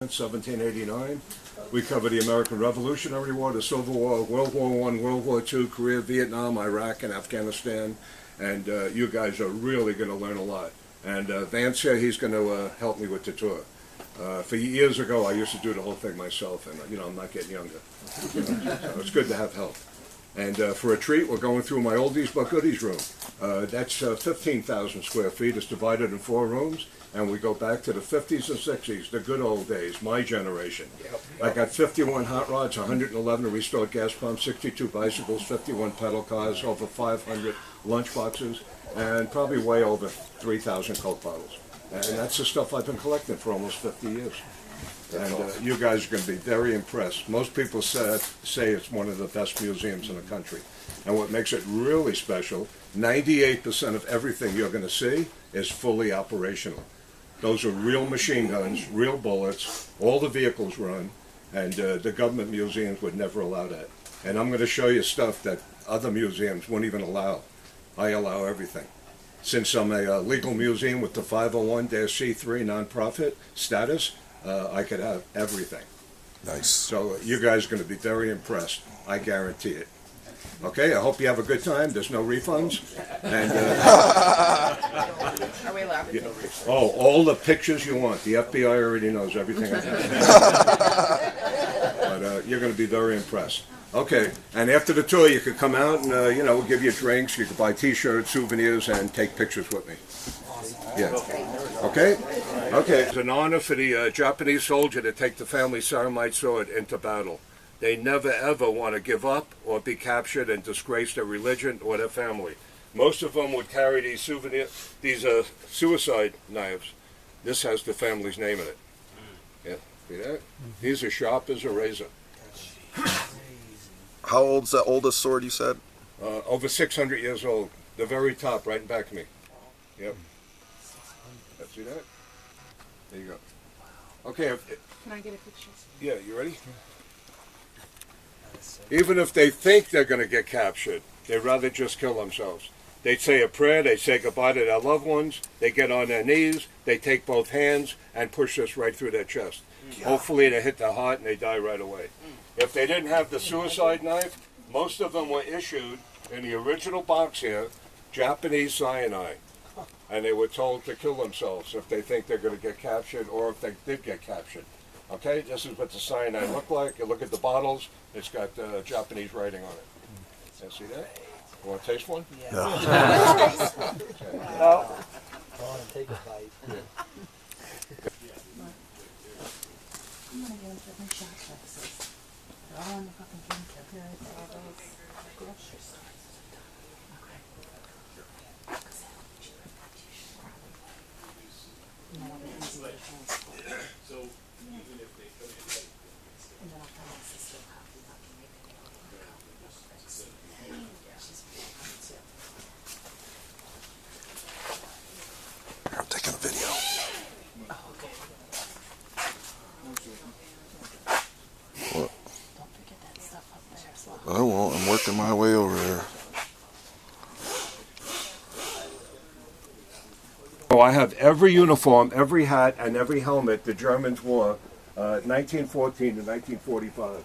1789. We cover the American Revolutionary War, the Civil War, World War I, World War II, Korea, Vietnam, Iraq, and Afghanistan. And you guys are really going to learn a lot. And Vance here, he's going to help me with the tour. For years ago, I used to do the whole thing myself, and I'm not getting younger. So it's good to have help. And for a treat, we're going through my oldies but goodies room. That's 15,000 square feet. It's divided in 4 rooms. And we go back to the 50s and 60s, the good old days, my generation. I got 51 hot rods, 111 restored gas pumps, 62 bicycles, 51 pedal cars, over 500 lunch boxes, and probably way over 3,000 Coke bottles. And that's the stuff I've been collecting for almost 50 years. And you guys are going to be very impressed. Most people say it's one of the best museums in the country. And what makes it really special, 98% of everything you're going to see is fully operational. Those are real machine guns, real bullets, all the vehicles run, and the government museums would never allow that. And I'm going to show you stuff that other museums wouldn't even allow. I allow everything. Since I'm a legal museum with the 501(c)(3) nonprofit status, I could have everything. Nice. So you guys are going to be very impressed. I guarantee it. Okay, I hope you have a good time. There's no refunds. And, Are we allowed to take pictures? oh, all the pictures you want. The FBI already knows everything I have. But you're going to be very impressed. Okay, and after the tour, you could come out and, we'll give you drinks. You could buy T-shirts, souvenirs, and take pictures with me. Yeah. Okay? Okay. It's an honor for the Japanese soldier to take the family samurai sword into battle. They never ever want to give up or be captured and disgrace their religion or their family. Most of them would carry these suicide knives. This has the family's name in it. Yeah, see that? These are sharp as a razor. How old's that oldest sword you said? Over 600 years old. The very top, right in back of me. Yep. See that? There you go. Okay. Can I get a picture? Yeah, you ready? Even if they think they're going to get captured, they'd rather just kill themselves. They say a prayer, they say goodbye to their loved ones, they get on their knees, they take both hands and push this right through their chest. Hopefully they hit their heart and they die right away. If they didn't have the suicide knife, most of them were issued in the original box here, Japanese cyanide. And they were told to kill themselves if they think they're going to get captured or if they did get captured. Okay, this is what the cyanide looked like. You look at the bottles, it's got Japanese writing on it. You see that? You want to taste one? Yeah. No. I want to take a bite. I'm gonna get different shot glasses. They're all in the fucking cans up here at all those grocery stores. Okay. And then I'll be easy to transport. And then I'll tell my sister how to fucking make it. She's fun too. I'm taking a video. What? Don't forget that stuff up there as well. I won't. I'm working my way over there. Oh, I have every uniform, every hat, and every helmet the Germans wore 1914 to 1945.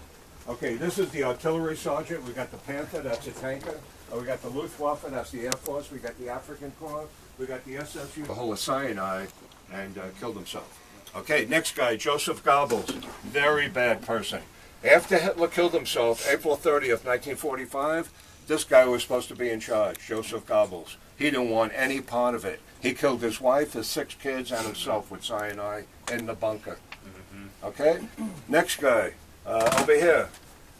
Okay, this is the artillery sergeant. We got the Panther, that's a tanker. We got the Luftwaffe, that's the Air Force. We got the African Corps. We got the SSU. The whole of cyanide and killed himself. Okay, next guy, Joseph Goebbels. Very bad person. After Hitler killed himself, April 30th, 1945, this guy was supposed to be in charge, Joseph Goebbels. He didn't want any part of it. He killed his wife, his 6 kids, and himself with cyanide in the bunker. Okay? Next guy, over here,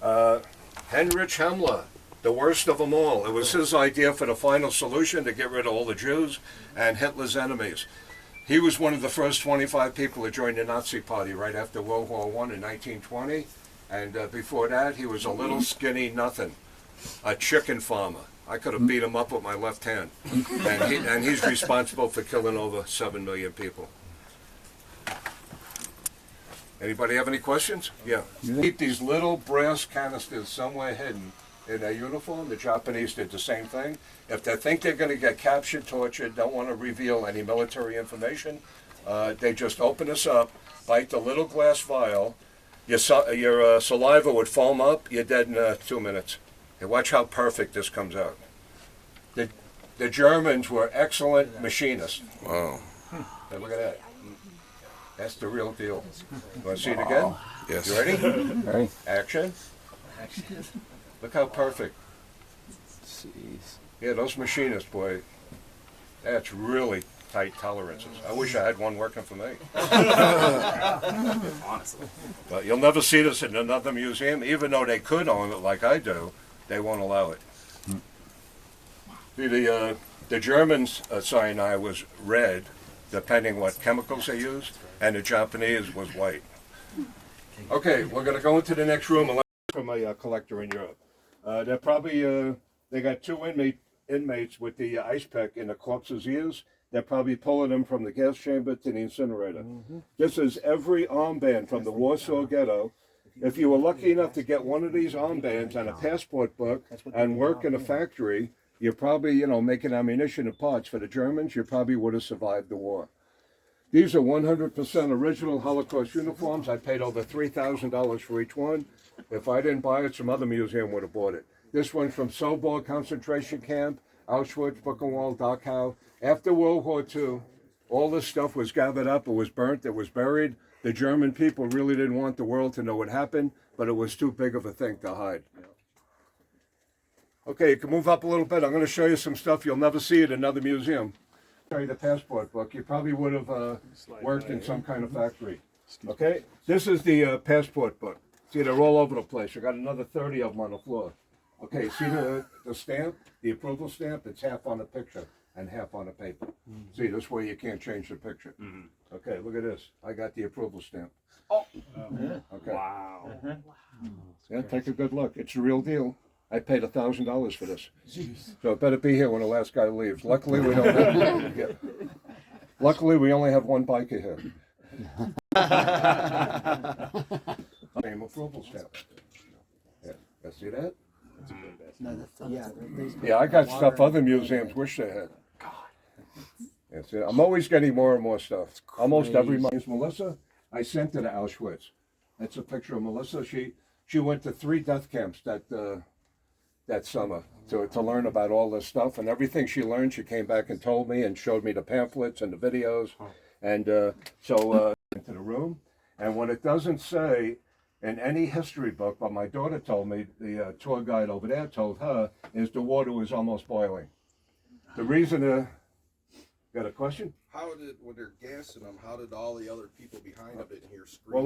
Heinrich Himmler, the worst of them all. It was his idea for the final solution to get rid of all the Jews and Hitler's enemies. He was one of the first 25 people to join the Nazi Party right after World War I in 1920. And before that, he was a little skinny nothing, a chicken farmer. I could have beat him up with my left hand. And he's responsible for killing over 7 million people. Anybody have any questions? Yeah. Keep these little brass canisters somewhere hidden in their uniform. The Japanese did the same thing. If they think they're going to get captured, tortured, don't want to reveal any military information, They just open this up, bite the little glass vial. Your saliva would foam up. You're dead in 2 minutes. Hey, watch how perfect this comes out. The Germans were excellent machinists. Wow. Hey, look at that. That's the real deal. You want to see it again? Yes. You ready? Ready? Action. Look how perfect. Jeez. Yeah, those machinists, boy, that's really tight tolerances. I wish I had one working for me. Honestly. But you'll never see this in another museum, even though they could own it like I do. They won't allow it. See, the Germans' cyanide was red, depending what chemicals they used, and the Japanese was white. Okay, we're going to go into the next room and learn from a collector in Europe. They're probably they got two inmates with the ice pick in the corpse's ears. They're probably pulling them from the gas chamber to the incinerator. This is every armband from the Warsaw Ghetto. If you were lucky enough to get one of these armbands and a passport book and work in a factory, you're probably, making ammunition and parts for the Germans, you probably would have survived the war. These are 100% original Holocaust uniforms. I paid over $3,000 for each one. If I didn't buy it, some other museum would have bought it. This one's from Sobor concentration camp, Auschwitz, Buchenwald, Dachau. After World War II, all this stuff was gathered up, it was burnt, it was buried. The German people really didn't want the world to know what happened, but it was too big of a thing to hide. Okay, you can move up a little bit. I'm going to show you some stuff you'll never see at another museum. Show you the passport book. You probably would have worked in some kind of factory. Okay, this is the passport book. See, they're all over the place. I got another 30 of them on the floor. Okay, see the stamp, the approval stamp? It's half on the picture and half on the paper. See, this way you can't change the picture. Okay, look at this. I got the approval stamp. Oh, okay. Wow. Yeah, take a good look. It's the real deal. I paid $1,000 for this, so it better be here when the last guy leaves. Luckily, we don't have. Yeah. Luckily, we only have one biker here. Name approval stamp. Yeah, you see that? Yeah, I got stuff other museums wish they had. That's it. I'm always getting more and more stuff. Almost every month. Melissa, I sent her to Auschwitz. That's a picture of Melissa. She went to 3 death camps that summer to learn about all this stuff, and everything she learned, she came back and told me and showed me the pamphlets and the videos, and so into the room. And what it doesn't say in any history book, but my daughter told me, the tour guide over there told her, is the water was almost boiling. The reason, got a question? When they're gassing them, how did all the other people behind them in here scream? Well,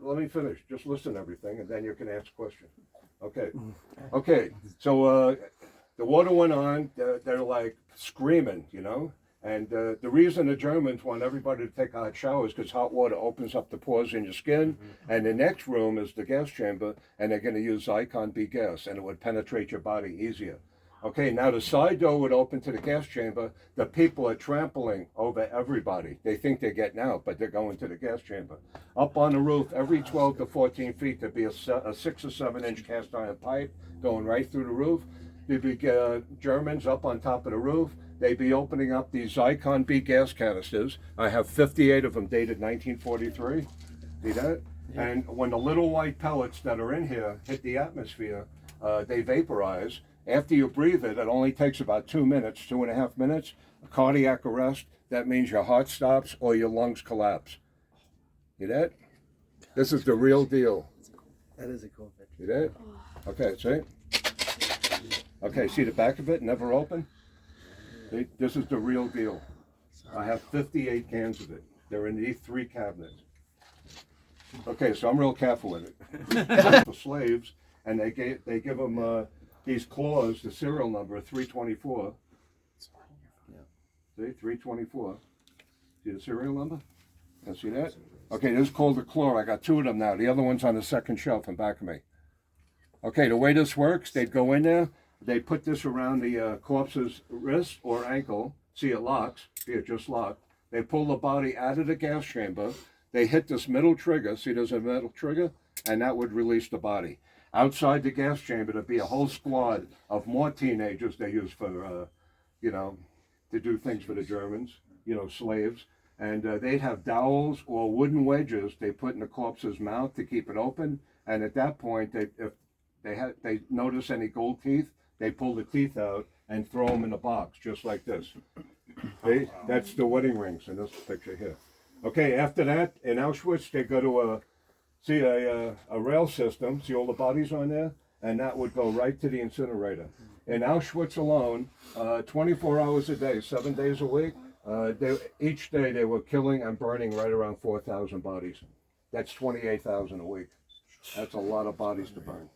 let me finish. Just listen to everything, and then you can ask a question. Okay. So the water went on. They're like screaming, And the reason the Germans want everybody to take a hot shower is because hot water opens up the pores in your skin. And the next room is the gas chamber, and they're going to use Zyklon B gas, and it would penetrate your body easier. Okay, now the side door would open to the gas chamber. The people are trampling over everybody. They think they're getting out, but they're going to the gas chamber. Up on the roof, every 12 to 14 feet, there'd be a 6 or 7 inch cast iron pipe going right through the roof. There'd be Germans up on top of the roof. They'd be opening up these Zyklon B gas canisters. I have 58 of them dated 1943. See that? And when the little white pellets that are in here hit the atmosphere, they vaporize. After you breathe it, it only takes about 2 minutes, 2.5 minutes. A cardiac arrest, that means your heart stops or your lungs collapse. See that? This is the real deal. That is a cool picture. See that? Okay, see? Okay, see the back of it, never open? See, this is the real deal. I have 58 cans of it. They're in these 3 cabinets. Okay, so I'm real careful with it. The slaves, and they give them these claws, the serial number 324. See, 324. See the serial number? You see that? Okay, this is called the claw. I got 2 of them now. The other one's on the second shelf in back of me. Okay, the way this works, they'd go in there, they put this around the corpse's wrist or ankle. See, it locks. See, it just locked. They pull the body out of the gas chamber. They hit this middle trigger. See, there's a metal trigger, and that would release the body. Outside the gas chamber, there'd be a whole squad of more teenagers they use for, to do things for the Germans, slaves. and they'd have dowels or wooden wedges they put in the corpse's mouth to keep it open. And at that point, if they notice any gold teeth, they pull the teeth out and throw them in a box, just like this. That's the wedding rings in this picture here. Okay, after that, in Auschwitz, they go to a rail system. See all the bodies on there? And that would go right to the incinerator. In Auschwitz alone, 24 hours a day, 7 days a week, each day they were killing and burning right around 4,000 bodies. That's 28,000 a week. That's a lot of bodies to burn.